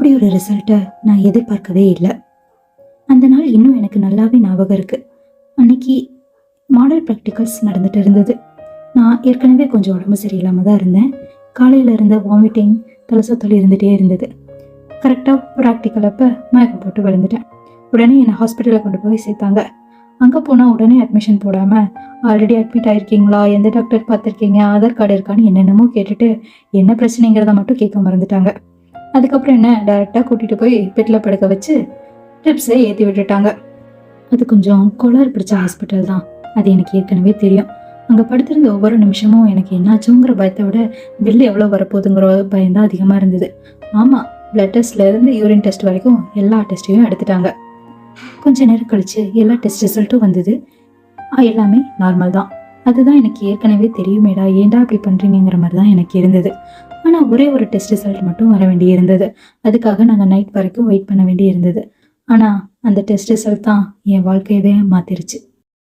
இப்படி ஒரு ரிசல்ட்டை நான் எதிர்பார்க்கவே இல்லை. அந்த நாள் இன்னும் எனக்கு நல்லாவே ஞாபகம் இருக்கு. அன்னைக்கு மாடல் ப்ராக்டிகல்ஸ் நடந்துட்டு இருந்தது. நான் ஏற்கனவே கொஞ்சம் உடம்பு சரியில்லாமல் தான் இருந்தேன். காலையில் இருந்த வாமிட்டிங், தலை சுத்தல் இருந்துகிட்டே இருந்தது. கரெக்டாக ப்ராக்டிக்கல் அப்போ மயக்கம் போட்டு விழுந்துட்டேன். உடனே என்னை ஹாஸ்பிட்டலில் கொண்டு போய் சேர்த்தாங்க. அங்கே போனால் உடனே அட்மிஷன் போடாமல், ஆல்ரெடி அட்மிட் ஆகிருக்கீங்களா, எந்த டாக்டர் பார்த்துருக்கீங்க, ஆதார் கார்டு இருக்கான்னு என்னென்னமோ கேட்டுட்டு என்ன பிரச்சனைங்கிறத மட்டும் கேட்க மறந்துட்டாங்க. அதுக்கப்புறம் என்ன டைரெக்டாக கூட்டிகிட்டு போய் பெட்டில் படுக்க வச்சு ட்ரிப்ஸை ஏற்றி விட்டுட்டாங்க. அது கொஞ்சம் கோளாறு பிடிச்ச ஹாஸ்பிட்டல் தான், அது எனக்கு ஏற்கனவே தெரியும். அங்கே படுத்திருந்த ஒவ்வொரு நிமிஷமும் எனக்கு என்னாச்சுங்கிற பயத்தை விட பில்லு எவ்வளோ வரப்போகுதுங்கிற பயம்தான் அதிகமாக இருந்தது. ஆமாம், பிளட் டெஸ்ட்லேருந்து யூரின் டெஸ்ட் வரைக்கும் எல்லா டெஸ்ட்டையும் எடுத்துட்டாங்க. கொஞ்ச நேரம் கழிச்சு எல்லா டெஸ்ட் ரிசல்ட்டும் வந்தது. எல்லாமே நார்மல் தான். அதுதான் எனக்கு ஏற்கனவே தெரியுமேடா, ஏன்டா இப்படி பண்ணுறீங்கிற மாதிரி தான் எனக்கு இருந்தது. ஆனால் ஒரே ஒரு டெஸ்ட் ரிசல்ட் மட்டும் வர வேண்டி இருந்தது. அதுக்காக நாங்கள் நைட் வரைக்கும் வெயிட் பண்ண வேண்டி இருந்தது. ஆனால் அந்த டெஸ்ட் ரிசல்ட் தான் என் வாழ்க்கையவே மாற்றிருச்சு.